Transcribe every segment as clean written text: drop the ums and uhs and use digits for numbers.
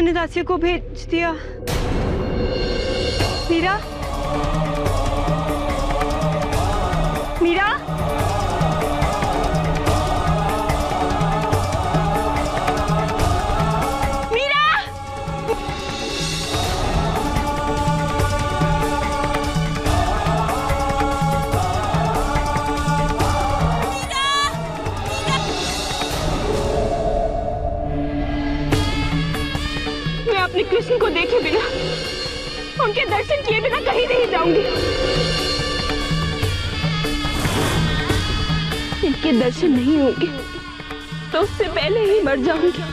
मैंने दासिया को भेज दिया। मीरा, मीरा, मीरा, मैं अपने कृष्ण को देखे बिना, उनके दर्शन किए बिना कहीं नहीं जाऊंगी। इनके दर्शन नहीं होंगे तो उससे पहले ही मर जाऊंगी।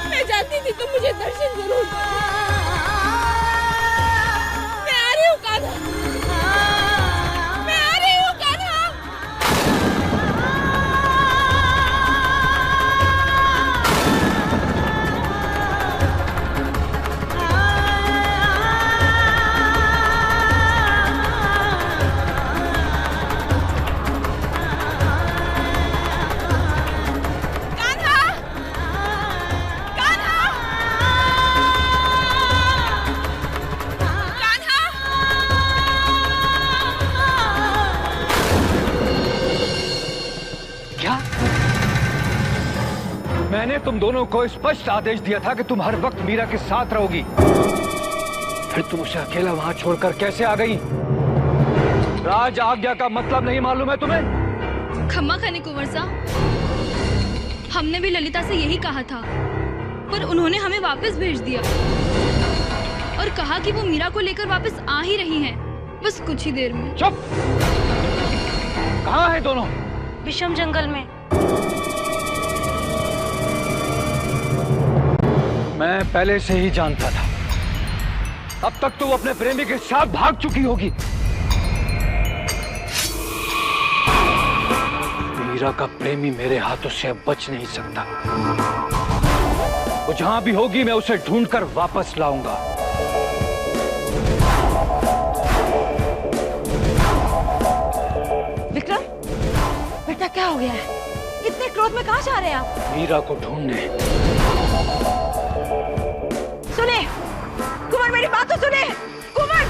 मैं जानती थी तुम मुझे दर्शन जरूर दोगे। मैं आ रही हूँ कान्हा, मैं आ रही हूँ कान्हा। मैंने तुम दोनों को स्पष्ट आदेश दिया था कि तुम हर वक्त मीरा के साथ रहोगी, फिर तुम उसे अकेला वहां छोड़कर कैसे आ गई? राज आज्ञा का मतलब नहीं मालूम है तुम्हें? खम्मा खाने कुंवर साहब, हमने भी ललिता से यही कहा था, पर उन्होंने हमें वापस भेज दिया और कहा कि वो मीरा को लेकर वापस आ ही रही हैं, बस कुछ ही देर में। चुप! कहाँ हैं दोनों? विषम जंगल में। मैं पहले से ही जानता था, अब तक तो वो अपने प्रेमी के साथ भाग चुकी होगी। मीरा का प्रेमी मेरे हाथों से अब बच नहीं सकता। वो जहां भी होगी मैं उसे ढूंढकर वापस लाऊंगा। विक्रम, बेटा क्या हो गया है? इतने क्रोध में कहाँ जा रहे हैं आप? मीरा को ढूंढने। सुने कुंवर, मेरी बात तो सुने। कुंवर,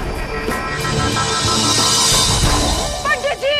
पंडित जी।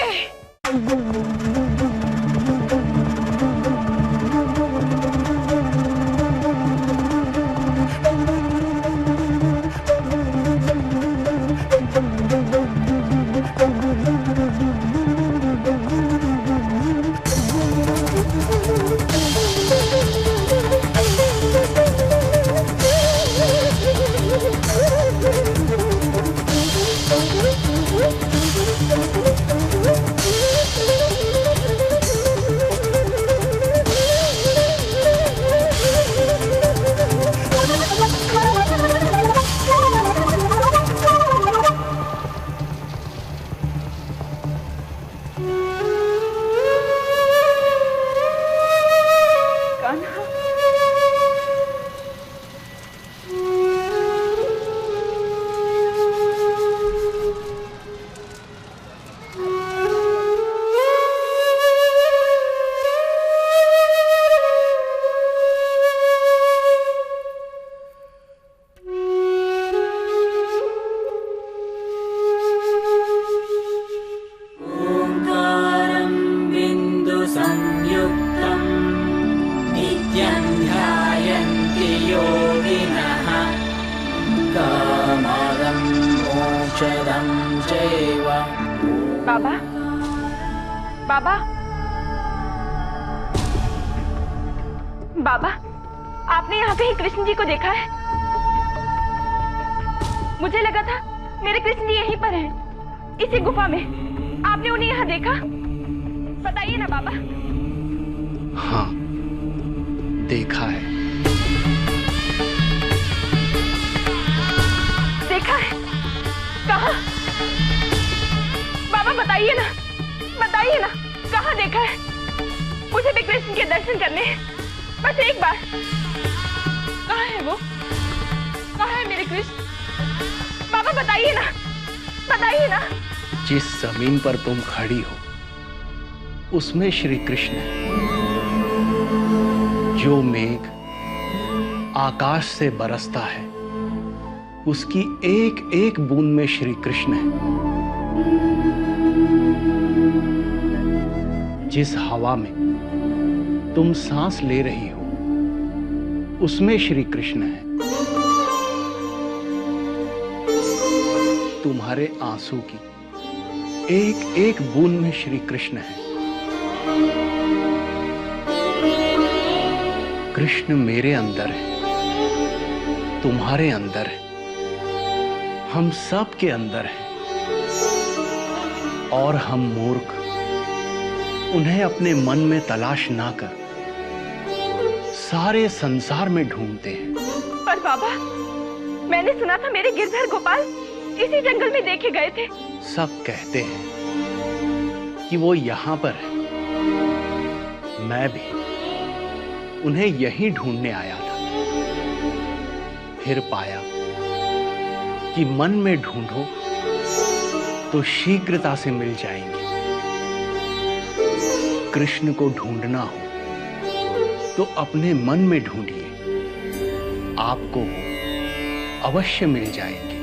बाबा, बाबा, बाबा, आपने यहाँ कहीं कृष्ण जी को देखा है? मुझे लगा था मेरे कृष्ण जी यहीं पर हैं, इसी गुफा में। आपने उन्हें यहाँ देखा? बताइए ना बाबा। हाँ, देखा है। देखा है? कहाँ? बाबा बताइए ना, बताइए ना, कहाँ देखा है? मुझे भी कृष्ण के दर्शन करने हैं, बस एक बार। कहाँ है वो? कहाँ है मेरे कृष्ण? बाबा बताइए ना, बताइए ना। जिस जमीन पर तुम खड़ी हो उसमें श्री कृष्ण है। जो मेघ आकाश से बरसता है उसकी एक एक बूंद में श्री कृष्ण है। जिस हवा में तुम सांस ले रही हो उसमें श्री कृष्ण है। तुम्हारे आंसू की एक एक बूंद में श्री कृष्ण है। कृष्ण मेरे अंदर है, तुम्हारे अंदर है, हम सब के अंदर है। और हम मूर्ख उन्हें अपने मन में तलाश ना कर सारे संसार में ढूंढते हैं। पर बाबा, मैंने सुना था मेरे गिरधर गोपाल इसी जंगल में देखे गए थे। सब कहते हैं कि वो यहां पर है। मैं भी उन्हें यहीं ढूंढने आया था, फिर पाया कि मन में ढूंढो तो शीघ्रता से मिल जाएंगे। कृष्ण को ढूंढना हो तो अपने मन में ढूंढिए, आपको वो अवश्य मिल जाएंगे।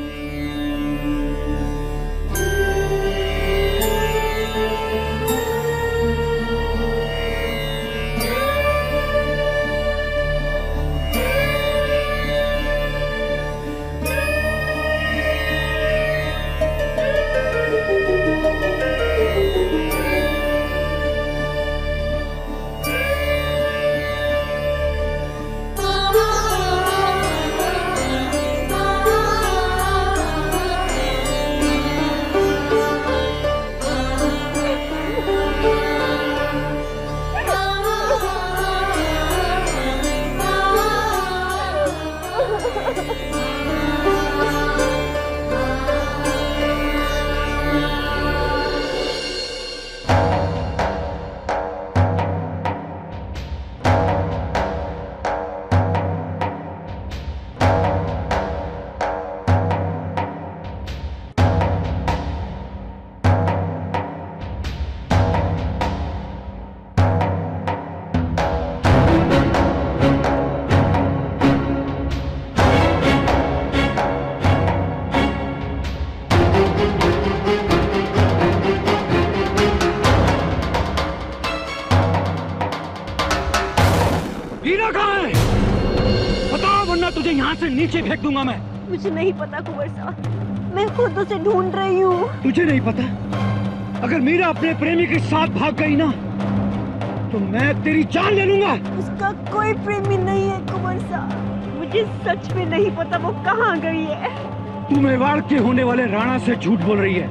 तुझे यहाँ से नीचे फेंक दूंगा मैं। मुझे नहीं पता कुंवर साहब, मैं खुद उसे ढूंढ रही हूँ। तुझे नहीं पता? अगर मीरा अपने प्रेमी के साथ भाग गई ना तो मैं तेरी जान ले लूंगा। उसका कोई प्रेमी नहीं है कुंवर साहब, मुझे सच में नहीं पता वो कहाँ गई है। तू मेवाड़ के होने वाले राणा से झूठ बोल रही है।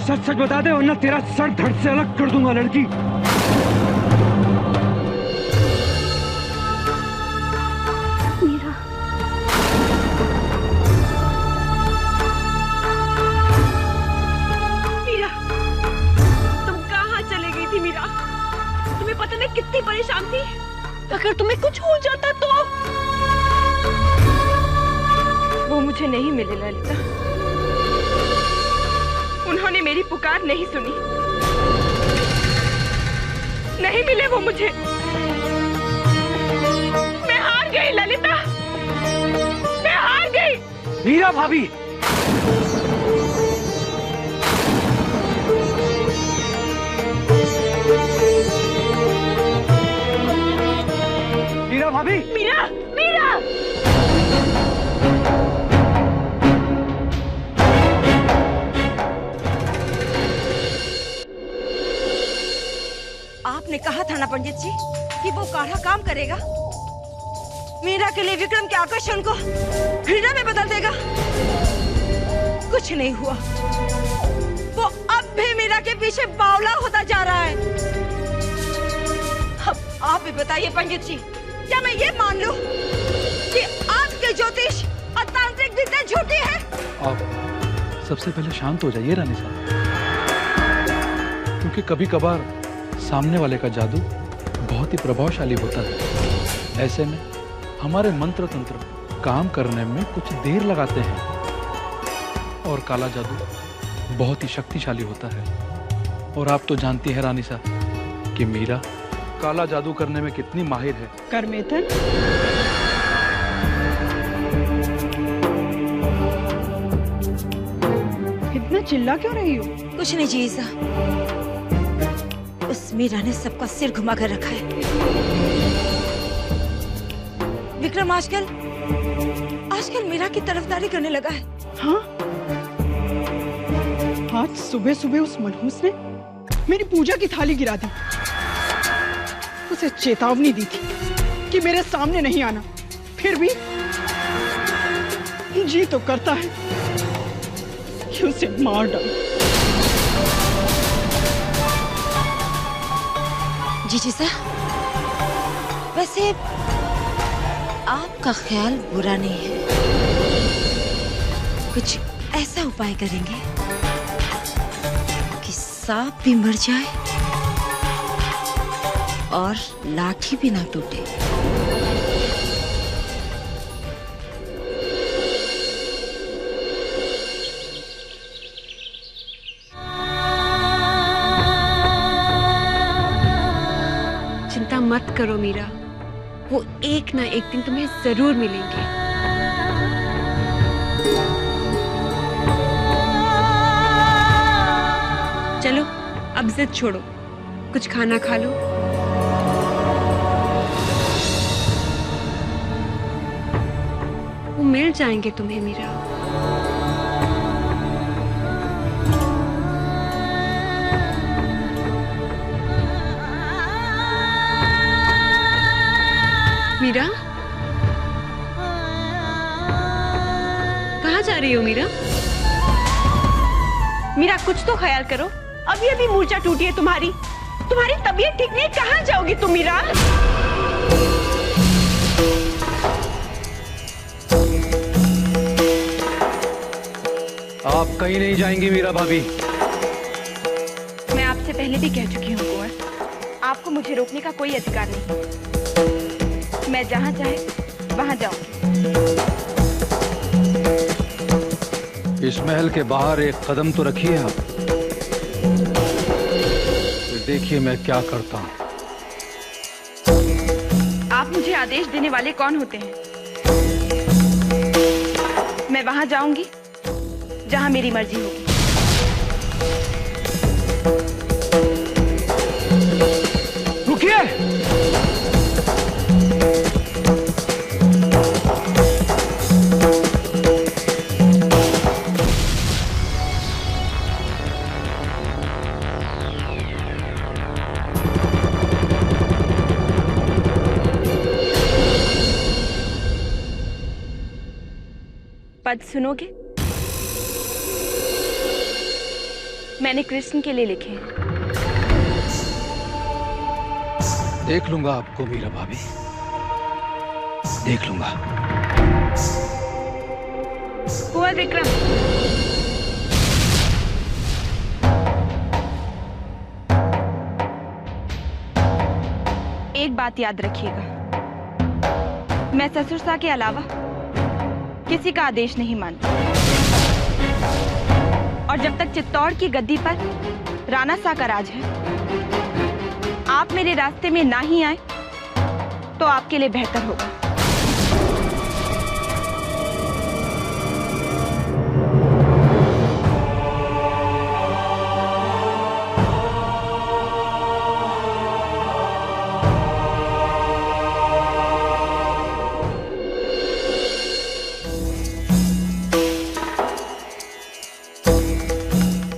सच सच बता दे वरना तेरा सर धड़ से अलग कर दूंगा लड़की। कितनी परेशान थी, अगर तुम्हें कुछ हो जाता तो। वो मुझे नहीं मिले ललिता, उन्होंने मेरी पुकार नहीं सुनी, नहीं मिले वो मुझे। मैं हार गई ललिता, मैं हार गई। मीरा भाभी, भाभी, मीरा, मीरा। आपने कहा था ना पंडित जी कि वो काढ़ा काम करेगा, मीरा के लिए विक्रम के आकर्षण को घृणा में बदल देगा। कुछ नहीं हुआ, वो अब भी मीरा के पीछे बावला होता जा रहा है। अब आप भी बताइए पंडित जी, क्या मैं ये मान लूं कि आपके ज्योतिष और तांत्रिक विद्या झूठी है? आप सबसे पहले शांत हो जाइए रानी साहब, क्योंकि कभी कभार सामने वाले का जादू बहुत ही प्रभावशाली होता है। ऐसे में हमारे मंत्र तंत्र काम करने में कुछ देर लगाते हैं और काला जादू बहुत ही शक्तिशाली होता है। और आप तो जानती हैं रानी साहब कि मीरा काला जादू करने में कितनी माहिर है। करमेतन, इतना चिल्ला क्यों रही हो? कुछ नहीं जीजा, उस मीरा ने सबका सिर घुमा कर रखा है। विक्रम आजकल मीरा की तरफदारी करने लगा है। हाँ, आज सुबह सुबह उस मनहूस ने मेरी पूजा की थाली गिरा दी। उसे चेतावनी दी थी कि मेरे सामने नहीं आना, फिर भी जी तो करता है कि उसे मार डालूं। जी सर, वैसे आपका ख्याल बुरा नहीं है। कुछ ऐसा उपाय करेंगे कि सांप भी मर जाए और लाठी भी ना टूटे। चिंता मत करो मीरा, वो एक ना एक दिन तुम्हें जरूर मिलेंगे। चलो अब जिद छोड़ो, कुछ खाना खा लो। वो मिल जाएंगे तुम्हें मीरा। मीरा, कहाँ जा रही हो मीरा? मीरा, कुछ तो ख्याल करो। अभी अभी मूर्छा टूटी है तुम्हारी तबीयत ठीक नहीं। कहाँ जाओगी तुम मीरा? आप कहीं नहीं जाएंगी मीरा भाभी। मैं आपसे पहले भी कह चुकी हूँ कुंवर, आपको मुझे रोकने का कोई अधिकार नहीं। मैं जहाँ चाहे वहाँ जाऊंगी। इस महल के बाहर एक कदम तो रखिए आप, फिर देखिए मैं क्या करता हूँ। आप मुझे आदेश देने वाले कौन होते हैं? मैं वहां जाऊंगी जहां मेरी मर्जी होगी। रुकिए! पद सुनोगे? मैंने कृष्ण के लिए लिखे हैं। देख लूंगा आपको मीरा भाभी, देख लूंगा। कुंवर विक्रम, एक बात याद रखिएगा, मैं ससुरसा के अलावा किसी का आदेश नहीं मानती। और जब तक चित्तौड़ की गद्दी पर राणा सा का राज है, आप मेरे रास्ते में ना ही आए तो आपके लिए बेहतर होगा।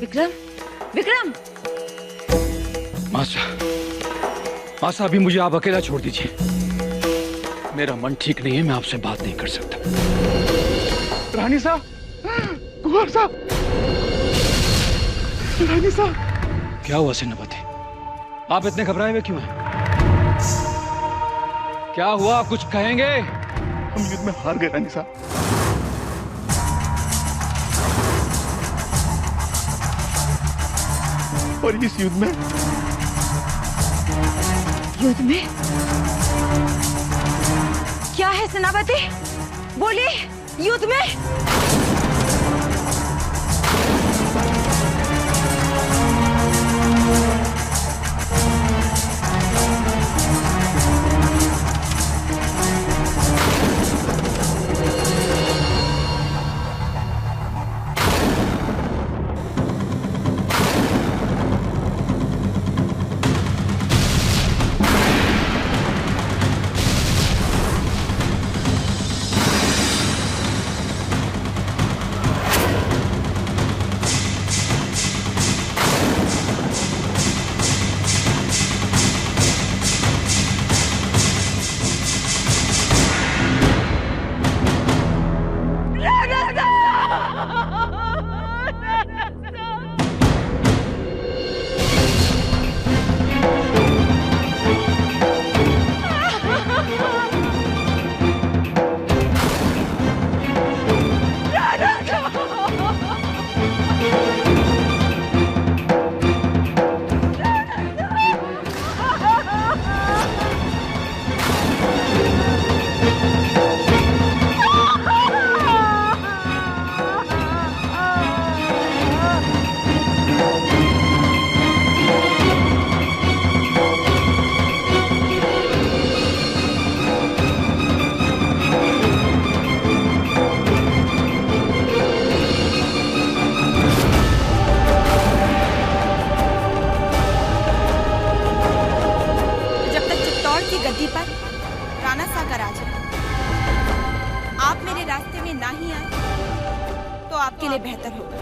विक्रम, विक्रम! मास्टर, आशा, अभी मुझे आप अकेला छोड़ दीजिए। मेरा मन ठीक नहीं है, मैं आपसे बात नहीं कर सकता। रानी साहब, कुंवर साहब, रानी साहब। क्या हुआ सेनापति? आप इतने घबराए हुए क्यों हैं? क्या हुआ, आप कुछ कहेंगे? हम युद्ध में हार गए रानी साहब। और इस युद्ध में क्या है सेनापति? बोलिए, युद्ध में? आपके लिए बेहतर होगा।